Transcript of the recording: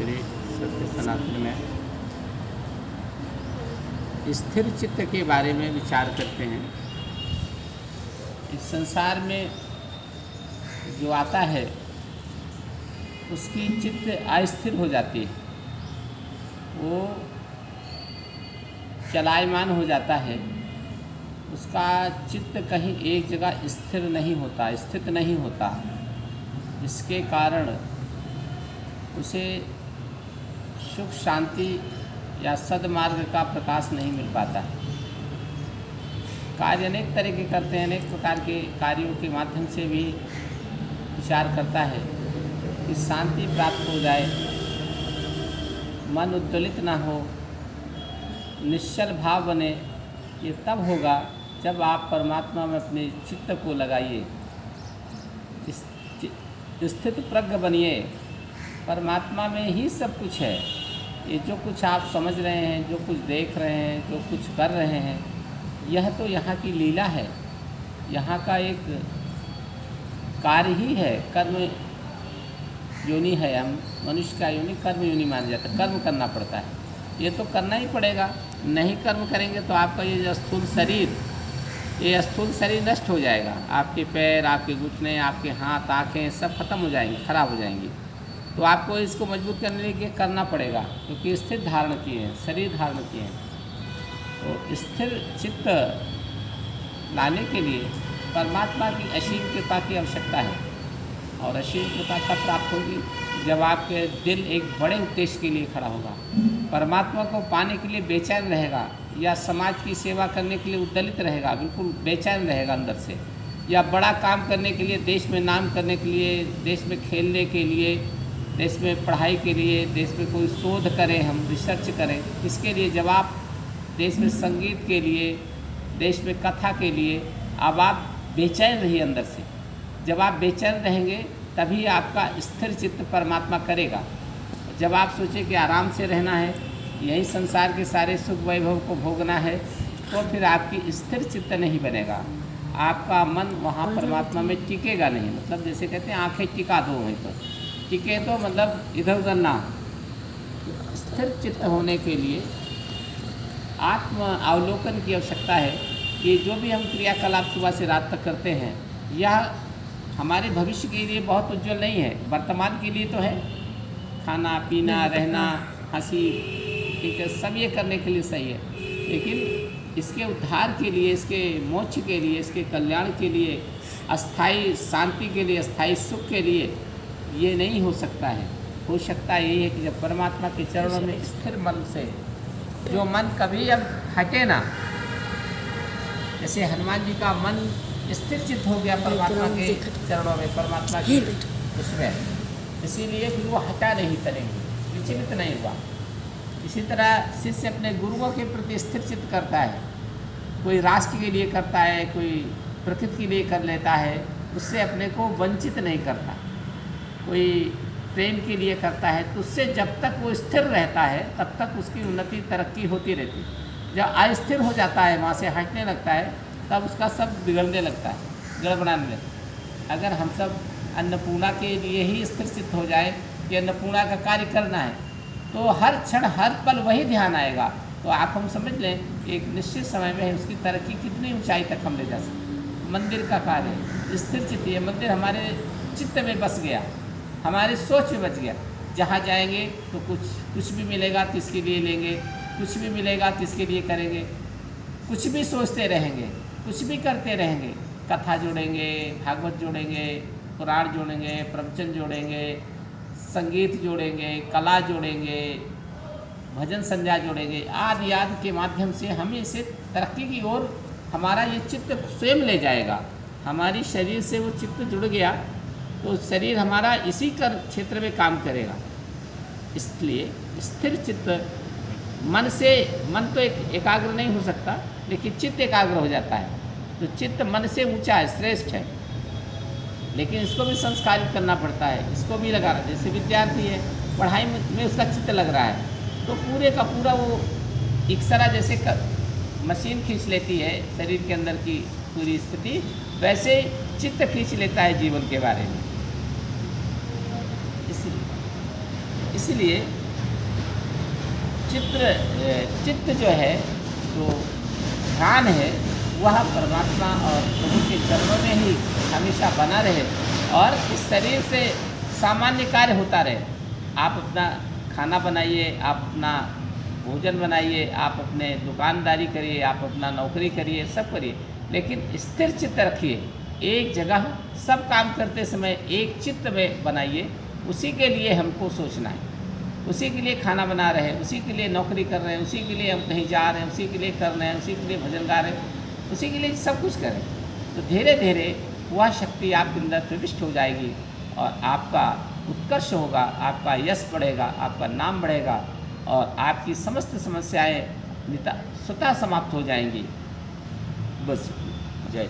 श्री सत्य सनातन में स्थिर चित्त के बारे में विचार करते हैं। इस संसार में जो आता है उसकी चित्त अस्थिर हो जाती है, वो चलायमान हो जाता है, उसका चित्त कहीं एक जगह स्थिर नहीं होता, स्थित नहीं होता, जिसके कारण उसे सुख शांति या सद्मार्ग का प्रकाश नहीं मिल पाता। कार्य अनेक तरह के करते हैं, अनेक प्रकार के कार्यों के माध्यम से भी विचार करता है कि शांति प्राप्त हो जाए, मन उद्वेलित ना हो, निश्चल भाव बने। ये तब होगा जब आप परमात्मा में अपने चित्त को लगाइए, स्थित प्रज्ञ बनिए। परमात्मा में ही सब कुछ है। ये जो कुछ आप समझ रहे हैं, जो कुछ देख रहे हैं, जो कुछ कर रहे हैं, यह तो यहाँ की लीला है, यहाँ का एक कार्य ही है। कर्म योनि है, हम मनुष्य का योनि कर्म योनि मान जाता है, कर्म करना पड़ता है, ये तो करना ही पड़ेगा। नहीं कर्म करेंगे तो आपका ये जो स्थूल शरीर, ये स्थूल शरीर नष्ट हो जाएगा। आपके पैर, आपके घुटने, आपके हाथ, आँखें सब खत्म हो जाएंगी, खराब हो जाएंगी। तो आपको इसको मजबूत करने के लिए करना पड़ेगा, क्योंकि स्थिर धारण किए हैं, शरीर धारण किए हैं। तो स्थिर चित्त लाने के लिए परमात्मा की असीम कृपा की आवश्यकता है, और असीम कृपा तब प्राप्त होगी जब आपके दिल एक बड़े उद्देश्य के लिए खड़ा होगा, परमात्मा को पाने के लिए बेचैन रहेगा, या समाज की सेवा करने के लिए उद्वेलित रहेगा, बिल्कुल बेचैन रहेगा अंदर से, या बड़ा काम करने के लिए, देश में नाम करने के लिए, देश में खेलने के लिए, देश में पढ़ाई के लिए, देश में कोई शोध करें, हम रिसर्च करें, इसके लिए जब आप देश में संगीत के लिए, देश में कथा के लिए, अब आप बेचैन रहिए अंदर से। जब आप बेचैन रहेंगे तभी आपका स्थिर चित्त परमात्मा करेगा। जब आप सोचें कि आराम से रहना है, यही संसार के सारे सुख वैभव को भोगना है, तो फिर आपकी स्थिर चित्त नहीं बनेगा, आपका मन वहाँ परमात्मा में टिकेगा नहीं। मतलब जैसे कहते हैं आंखें टिका दो वहीं पर, टिके तो मतलब इधर उधर ना। स्थिर चित्त होने के लिए आत्म अवलोकन की आवश्यकता है कि जो भी हम क्रियाकलाप सुबह से रात तक करते हैं, यह हमारे भविष्य के लिए बहुत उज्जवल नहीं है, वर्तमान के लिए तो है। खाना पीना, रहना, हंसी, ठीक है, सब ये करने के लिए सही है, लेकिन इसके उद्धार के लिए, इसके मोक्ष के लिए, इसके कल्याण के लिए, अस्थाई शांति के लिए, अस्थाई सुख के लिए ये नहीं हो सकता है। हो सकता यही है कि जब परमात्मा के चरणों में स्थिर मन से, जो मन कभी अब हटे ना, जैसे हनुमान जी का मन स्थिर चित्त हो गया परमात्मा के चरणों में, परमात्मा के उसमें, इसीलिए फिर वो हटा नहीं, करेंगे विचलित नहीं हुआ। इसी तरह शिष्य अपने गुरुओं के प्रति स्थिर चित्त करता है, कोई राष्ट्र के लिए करता है, कोई प्रकृति के लिए कर लेता है, उससे अपने को वंचित नहीं करता। कोई प्रेम के लिए करता है, तो उससे जब तक वो स्थिर रहता है तब तक उसकी उन्नति तरक्की होती रहती है। जब अस्थिर हो जाता है, वहाँ से हटने लगता है, तब उसका सब बिगड़ने लगता है, गड़बड़ाने लगता है। अगर हम सब अन्नपूर्णा के लिए ही स्थिर चित्त हो जाए कि अन्नपूर्णा का कार्य करना है, तो हर क्षण हर पल वही ध्यान आएगा, तो आप हम समझ लें एक निश्चित समय में उसकी तरक्की कितनी ऊंचाई तक हम ले जा सकते। मंदिर का कार्य स्थिर चित्त, ये मंदिर हमारे चित्त में बस गया, हमारी सोच में बच गया। जहाँ जाएंगे तो कुछ भी मिलेगा तो इसके लिए लेंगे, कुछ भी मिलेगा तो इसके लिए करेंगे, कुछ भी सोचते रहेंगे, कुछ भी करते रहेंगे। कथा जोड़ेंगे, भागवत जोड़ेंगे, पुराण जोड़ेंगे, प्रवचन जोड़ेंगे, संगीत जोड़ेंगे, कला जोड़ेंगे, भजन संध्या जोड़ेंगे, आदि आदि के माध्यम से हमें इसे तरक्की की ओर हमारा ये चित्त स्वयं ले जाएगा। हमारी शरीर से वो चित्त जुड़ गया तो शरीर हमारा इसी कर क्षेत्र में काम करेगा। इसलिए स्थिर चित्त मन से, मन तो एकाग्र नहीं हो सकता, लेकिन चित्त एकाग्र हो जाता है। तो चित्त मन से ऊंचा है, श्रेष्ठ है, लेकिन इसको भी संस्कारित करना पड़ता है, इसको भी लगाना। जैसे विद्यार्थी है, पढ़ाई में उसका चित्त लग रहा है, तो पूरे का पूरा वो इक्सरा जैसे मशीन खींच लेती है शरीर के अंदर की पूरी स्थिति, वैसे चित्त खींच लेता है जीवन के बारे में। इसलिए चित्त जो है, जो ध्यान है, वह परमात्मा और प्रभु के चरणों में ही हमेशा बना रहे और इस शरीर से सामान्य कार्य होता रहे। आप अपना खाना बनाइए, आप अपना भोजन बनाइए, आप अपने दुकानदारी करिए, आप अपना नौकरी करिए, सब करिए, लेकिन स्थिर चित्त रखिए। एक जगह सब काम करते समय एक चित्त में बनाइए। उसी के लिए हमको सोचना है, उसी के लिए खाना बना रहे हैं, उसी के लिए नौकरी कर रहे हैं, उसी के लिए हम कहीं जा रहे हैं, उसी के लिए कर रहे हैं, उसी के लिए भजन गा रहे हैं, उसी के लिए सब कुछ करें। तो धीरे धीरे वह शक्ति आपके अंदर प्रविष्ट हो जाएगी और आपका उत्कर्ष होगा, आपका यश बढ़ेगा, आपका नाम बढ़ेगा और आपकी समस्त समस्याएं स्वतः समाप्त हो जाएंगी। बस जय।